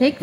6।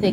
6।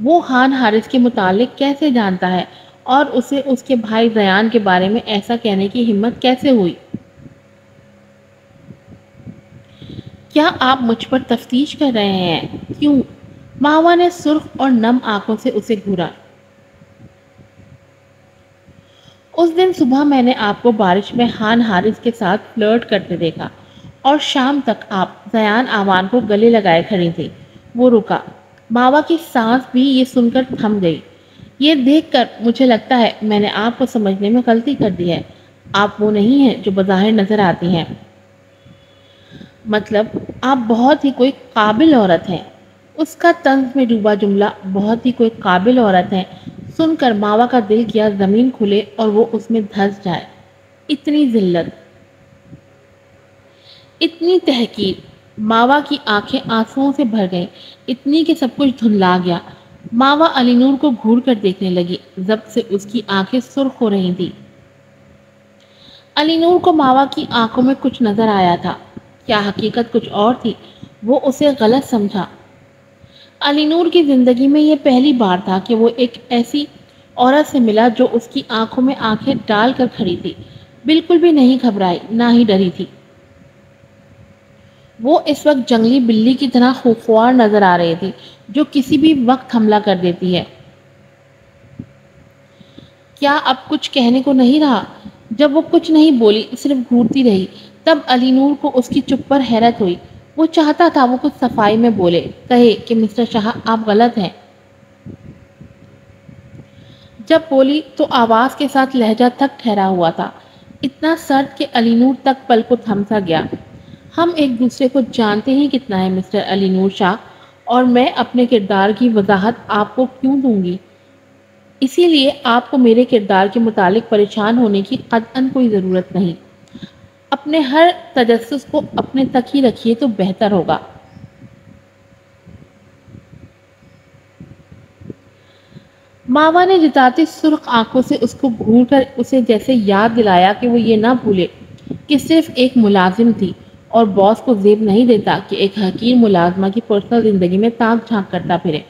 وہ خان حارث کے متعلق کیسے جانتا ہے اور اسے اس کے بھائی زیان کے بارے میں ایسا کہنے کی ہمت کیسے ہوئی؟ کیا آپ مجھ پر تفتیش کر رہے ہیں؟ کیوں؟ ماوا نے سرخ اور نم آنکھوں سے اسے گھورا۔ اس دن صبح میں نے آپ کو بارش میں خان حارث کے ساتھ فلرٹ کرتے دیکھا اور شام تک آپ زیان آوان کو گلے لگائے کھڑی تھی۔ وہ رکا۔ ماوا کی سانس بھی یہ سن کر تھم گئی۔ یہ دیکھ کر مجھے لگتا ہے میں نے آپ کو سمجھنے میں غلطی کر دی ہے۔ آپ وہ نہیں ہیں جو بظاہر نظر آتی ہیں۔ مطلب آپ بہت ہی کوئی قابل عورت ہیں۔ اس کا طنز میں ڈوبا جملہ بہت ہی کوئی قابل عورت ہیں سن کر ماوا کا دل کیا زمین کھلے اور وہ اس میں دھنس جائے۔ اتنی ذلت، اتنی تحقیر! ماوا کی آنکھیں آنسوؤں سے بھر گئیں، اتنی کہ سب کچھ دھندلا گیا۔ ماوا علی نور کو گھور کر دیکھنے لگی، ضبط سے اس کی آنکھیں سرخ ہو رہی تھی۔ علی نور کو ماوا کی آنکھوں میں کچھ نظر آیا تھا، کیا حقیقت کچھ اور تھی؟ وہ اسے غلط سمجھا۔ علی نور کی زندگی میں یہ پہلی بار تھا کہ وہ ایک ایسی عورت سے ملا جو اس کی آنکھوں میں آنکھیں ڈال کر کھڑی تھی، بالکل بھی نہیں گھبرائی، نہ ہی ڈری تھی۔ وہ اس وقت جنگلی بلی کی طرح خوفوار نظر آ رہی تھی جو کسی بھی وقت حملہ کر دیتی ہے۔ کیا اب کچھ کہنے کو نہیں رہا؟ جب وہ کچھ نہیں بولی، صرف گھورتی رہی، تب علی نور کو اس کی چپ پر حیرت ہوئی۔ وہ چاہتا تھا وہ کچھ صفائی میں بولے، کہے کہ مسٹر شاہ آپ غلط ہیں۔ جب بولی تو آواز کے ساتھ لہجہ تک ٹھہرا ہوا تھا، اتنا سرد کہ علی نور تک پل کو تھمسا گیا۔ ہم ایک دوسرے کو جانتے ہی کتنا ہے مسٹر علی نور شاہ، اور میں اپنے کردار کی وضاحت آپ کو کیوں دوں گی؟ اسی لیے آپ کو میرے کردار کے متعلق پریشان ہونے کی قطعاً کوئی ضرورت نہیں۔ اپنے ہر تجسس کو اپنے تک ہی رکھیے تو بہتر ہوگا۔ ماوا نے جتاتی سرخ آنکھوں سے اس کو گھور کر اسے جیسے یاد دلایا کہ وہ یہ نہ بھولے کہ صرف ایک ملازم تھی اور باس کو زیب نہیں دیتا کہ ایک حقیر ملازمہ کی پرسنل زندگی میں تاک جھانک کرتا پھرے۔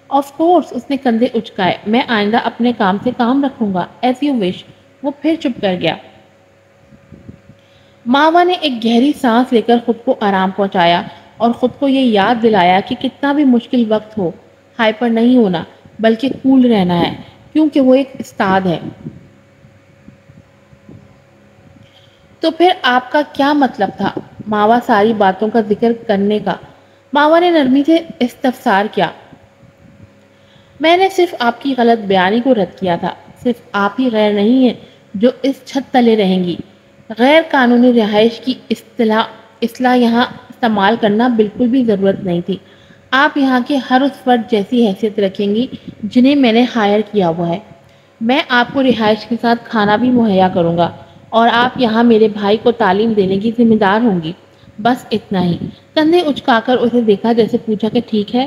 آف کورس، اس نے کندھے اچکائے، میں آئندہ اپنے کام سے کام رکھوں گا، ایز یو وش۔ وہ پھر چپ کر گیا۔ ماوا نے ایک گہری سانس لے کر خود کو آرام پہنچایا اور خود کو یہ یاد دلایا کہ کتنا بھی مشکل وقت ہو، ہائپر نہیں ہونا بلکہ کول رہنا ہے، کیونکہ وہ ایک استاد ہے۔ تو پھر آپ کا کیا مطلب تھا ماوا ساری باتوں کا ذکر کرنے کا؟ ماوا نے نرمی سے استفسار کیا۔ میں نے صرف آپ کی غلط بیانی کو رد کیا تھا۔ صرف آپ ہی غیر نہیں ہیں جو اس چھت تلے رہیں گی۔ غیر قانونی رہائش کی اصطلاح یہاں استعمال کرنا بالکل بھی ضرورت نہیں تھی۔ آپ یہاں کے ہر اس فرد جیسی حیثیت رکھیں گی جنہیں میں نے ہائر کیا ہوا ہے۔ میں آپ کو رہائش کے ساتھ کھانا بھی مہیا کروں گا اور آپ یہاں میرے بھائی کو تعلیم دینے کی ذمہ دار ہوں گی۔ بس اتنا ہی۔ کندھے اچکا کر اسے دیکھا، جیسے پوچھا کہ ٹھیک ہے۔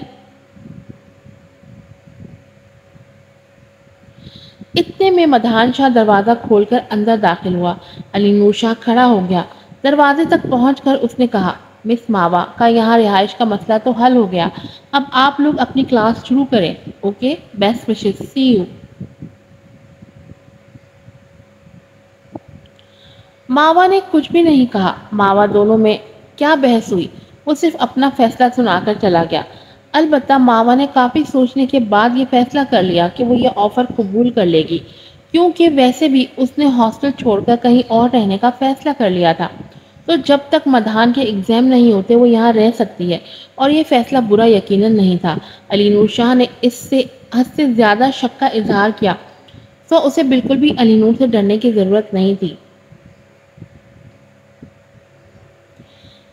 اتنے میں مدھان شاہ دروازہ کھول کر اندر داخل ہوا۔ علی نور شاہ کھڑا ہو گیا۔ دروازے تک پہنچ کر اس نے کہا، مس ماوا کا یہاں رہائش کا مسئلہ تو حل ہو گیا۔ اب آپ لوگ اپنی کلاس شروع کریں۔ Okay, best wishes, see you. ماوا نے کچھ بھی نہیں کہا۔ ماوا دونوں میں کیا بحث ہوئی؟ وہ صرف اپنا فیصلہ سنا کر چلا گیا۔ البتہ ماوا نے کافی سوچنے کے بعد یہ فیصلہ کر لیا کہ وہ یہ آفر قبول کر لے گی، کیونکہ ویسے بھی اس نے ہاسٹل چھوڑ کر کہیں اور رہنے کا فیصلہ کر لیا تھا، تو جب تک مدھان کے ایگزام نہیں ہوتے وہ یہاں رہ سکتی ہے، اور یہ فیصلہ برا یقیناً نہیں تھا۔ علی نور شاہ نے اس سے حد سے زیادہ شک کا اظہار کیا، تو اسے بالکل بھی علی نور سے ڈرنے کی ضرورت نہیں تھی۔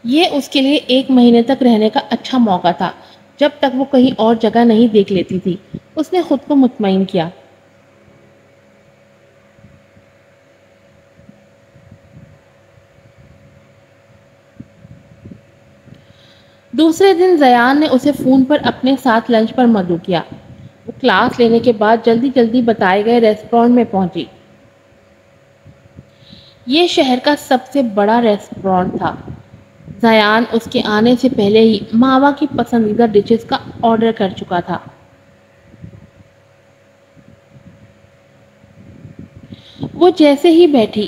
یہ اس کے لیے 1 مہینے تک رہنے کا اچھا موقع تھا، جب تک وہ کہیں اور جگہ نہیں دیکھ لیتی تھی۔ اس نے خود کو مطمئن کیا۔ دوسرے دن زیان نے اسے فون پر اپنے ساتھ لنچ پر مدعو کیا۔ وہ کلاس لینے کے بعد جلدی جلدی بتائے گئے ریسٹورانٹ میں پہنچی۔ یہ شہر کا سب سے بڑا ریسٹورانٹ تھا۔ زیان اس کے آنے سے پہلے ہی ماوا کی پسندیدہ ڈشز کا آرڈر کر چکا تھا۔ وہ جیسے ہی بیٹھی،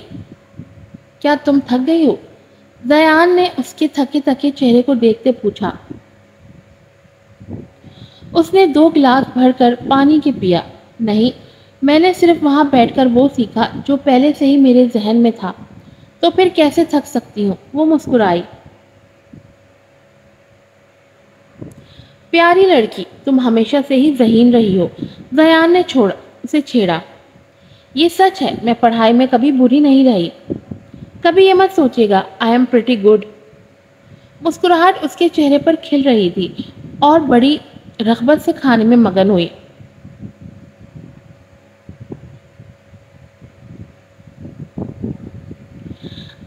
کیا تم تھک گئی ہو؟ زیان نے اس کے تھکے تھکے چہرے کو دیکھتے پوچھا۔ اس نے 2 گلاس بھر کر پانی کے پیا۔ نہیں، میں نے صرف وہاں بیٹھ کر وہ سیکھا جو پہلے سے ہی میرے ذہن میں تھا۔ تو پھر کیسے تھک سکتی ہوں؟ وہ مسکرائی۔ پیاری لڑکی، تم ہمیشہ سے ہی ذہین رہی ہو، زیان نے اسے چھیڑا۔ یہ سچ ہے، میں پڑھائی میں کبھی بری نہیں رہی۔ کبھی یہ مت سوچے گا، آئی ایم پریٹی گڈ۔ مسکراہٹ اس کے چہرے پر کھل رہی تھی اور بڑی رغبت سے کھانے میں مگن ہوئی۔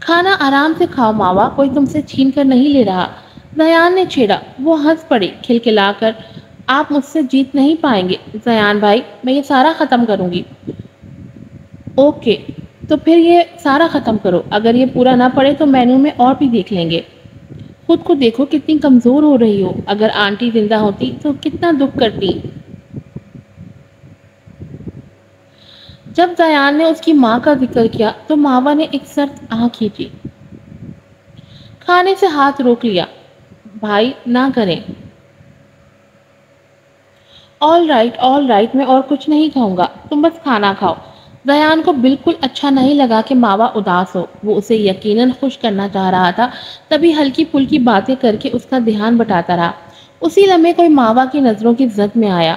کھانا آرام سے کھاؤ ماوا، کوئی تم سے چھین کر نہیں لے رہا، زیان نے چھیڑا۔ وہ ہنس پڑی کھلکھلا کر۔ آپ مجھ سے جیت نہیں پائیں گے زیان بھائی، میں یہ سارا ختم کروں گی۔ اوکے، تو پھر یہ سارا ختم کرو، اگر یہ پورا نہ پڑے تو مینو میں اور بھی دیکھ لیں گے۔ خود کو دیکھو کتنی کمزور ہو رہی ہو، اگر آنٹی زندہ ہوتی تو کتنا دکھ کرتی۔ جب زیان نے اس کی ماں کا ذکر کیا تو ماوا نے ایک سخت آہ کھینچی، کھانے سے ہاتھ روک لیا۔ بھائی نہ کریں۔ آل رائٹ، میں اور کچھ نہیں کھاؤں گا، تم بس کھانا کھاؤ۔ زیان کو بالکل اچھا نہیں لگا کہ ماوا اداس ہو، وہ اسے یقیناً خوش کرنا چاہ رہا تھا، تبھی ہلکی پھلکی باتیں کر کے اس کا دھیان بٹاتا رہا۔ اسی لمحے کوئی ماوا کی نظروں کی زد میں آیا۔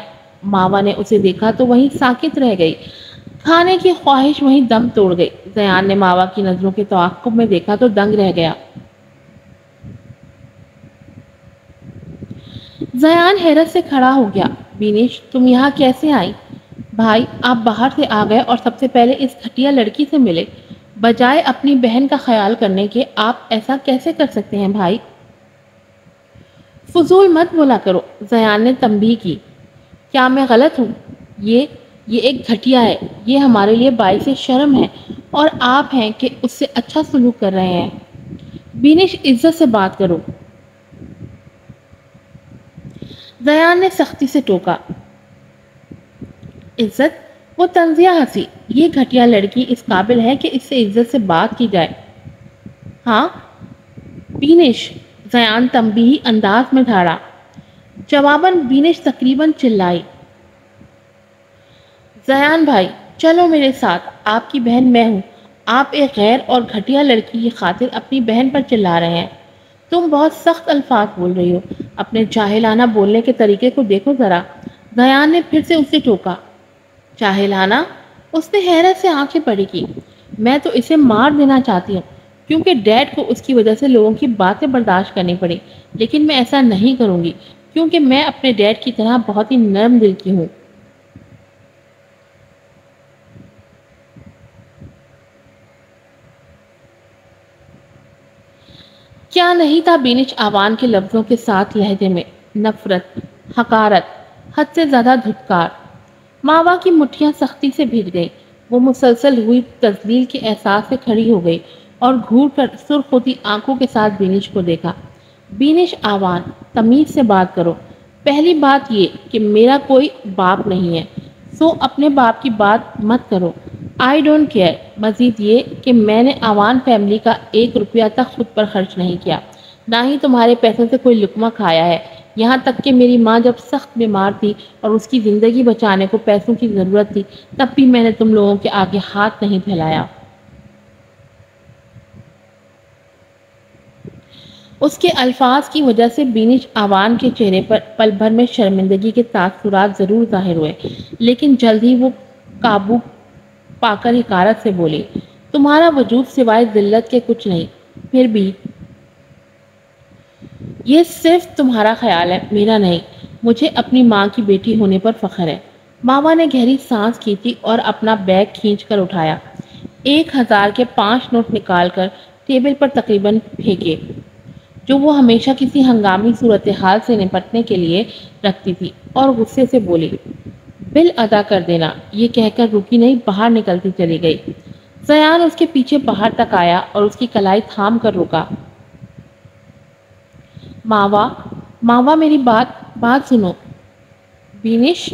ماوا نے اسے دیکھا تو وہیں ساکت رہ گئی، کھانے کی خواہش وہیں دم توڑ گئی۔ زیان نے ماوا کی نظروں کے تعاقب میں دیکھا تو دنگ رہ گیا۔ زیان حیرت سے کھڑا ہو گیا۔ بینش، تم یہاں کیسے آئی؟ بھائی، آپ باہر سے آ گئے اور سب سے پہلے اس گھٹیا لڑکی سے ملے، بجائے اپنی بہن کا خیال کرنے کے۔ آپ ایسا کیسے کر سکتے ہیں بھائی؟ فضول مت بولا کرو، زیان نے تنبیہ کی۔ کیا میں غلط ہوں؟ یہ ایک گھٹیا ہے، یہ ہمارے لیے باعث شرم ہے، اور آپ ہیں کہ اس سے اچھا سلوک کر رہے ہیں۔ بینش، عزت سے بات کرو، زیان نے سختی سے ٹوکا۔ عزت؟ وہ طنزیہ ہنسی۔ یہ گھٹیا لڑکی اس قابل ہے کہ اس سے عزت سے بات کی جائے؟ ہاں بینش، زیان تنبیہی انداز میں دھاڑا۔ جواباً بینش تقریباً چلائی۔ زیان بھائی، چلو میرے ساتھ، آپ کی بہن میں ہوں۔ آپ ایک غیر اور گھٹیا لڑکی کی خاطر اپنی بہن پر چلا رہے ہیں۔ تم بہت سخت الفاظ بول رہی ہو، اپنے جاہلانہ بولنے کے طریقے کو دیکھو ذرا۔ زیان نے پھر سے اسے ٹوکا۔ جاہلانہ؟ اس نے حیرت سے آنکھیں بڑی کی۔ میں تو اسے مار دینا چاہتی ہوں، کیونکہ ڈیڈ کو اس کی وجہ سے لوگوں کی باتیں برداشت کرنی پڑی، لیکن میں ایسا نہیں کروں گی، کیونکہ میں اپنے ڈیڈ کی طرح بہت ہی نرم دل کی ہوں۔ کیا نہیں تھا بینش آوان کے لفظوں کے ساتھ لہجے میں؟ نفرت، حقارت، حد سے زیادہ دھتکار۔ ماوا کی مٹھیاں سختی سے بھیج گئی۔ وہ مسلسل ہوئی تذلیل کے احساس سے کھڑی ہو گئی اور گھور کر سرخ ہوتی آنکھوں کے ساتھ بینش کو دیکھا۔ بینش آوان، تمیز سے بات کرو۔ پہلی بات یہ کہ میرا کوئی باپ نہیں ہے، سو اپنے باپ کی بات مت کرو۔ I don't care. مزید یہ کہ میں نے آوان فیملی کا 1 روپیہ تک خود پر خرچ نہیں کیا، نہ ہی تمہارے پیسوں سے کوئی لقمہ کھایا ہے، یہاں تک کہ میری ماں جب سخت بیمار تھی اور اس کی زندگی بچانے کو پیسوں کی ضرورت تھی، تب بھی میں نے تم لوگوں کے آگے ہاتھ نہیں پھیلایا۔ اس کے الفاظ کی وجہ سے بینش آوان کے چہرے پر پل بھر میں شرمندگی کے تاثرات ضرور ظاہر ہوئے، لیکن جلد ہی وہ قابو پا کر حقارت سے بولی، تمہارا وجود سوائے ذلت کے کچھ نہیں۔ پھر بھی یہ صرف تمہارا خیال ہے، میرا نہیں۔ مجھے اپنی ماں کی بیٹی ہونے پر فخر ہے۔ ماوا نے گہری سانس کھینچی اور اپنا بیگ کھینچ کر اٹھایا۔ 1000 کے 5 نوٹ نکال کر ٹیبل پر تقریباً پھینکے، جو وہ ہمیشہ کسی ہنگامی صورتحال سے نپٹنے کے لیے رکھتی تھی، اور غصے سے بولی، بل ادا کر دینا۔ یہ کہہ کر رکی نہیں، باہر نکلتی چلی گئی۔ زیان اس کے پیچھے باہر تک آیا اور اس کی کلائی تھام کر رکا۔ ماوا میری بات سنو۔ بینش،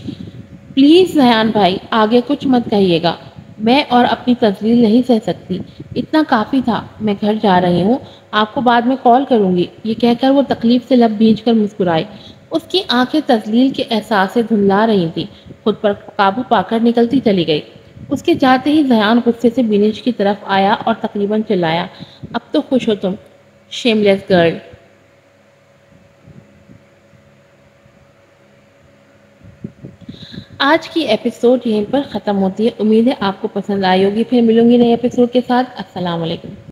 پلیز زیان بھائی، آگے کچھ مت کہیے گا۔ میں اور اپنی تذلیل نہیں سہ سکتی، اتنا کافی تھا، میں گھر جا رہی ہوں، آپ کو بعد میں کال کروں گی۔ یہ کہہ کر وہ تکلیف سے لب بھیج کر مسکرائی۔ اس کی آنکھیں تذلیل کے احساس سے دھندلا رہی تھیں، خود پر قابو پا کر نکلتی چلی گئی۔ اس کے جاتے ہی ذیان غصے سے بینش کی طرف آیا اور تقریباً چلایا، اب تو خوش ہو تم، شیم لیس گرل۔ آج کی ایپیسوڈ یہیں پر ختم ہوتی ہے۔ امید ہے آپ کو پسند آئی ہوگی، پھر ملوں گی نئے ایپیسوڈ کے ساتھ۔ السلام علیکم۔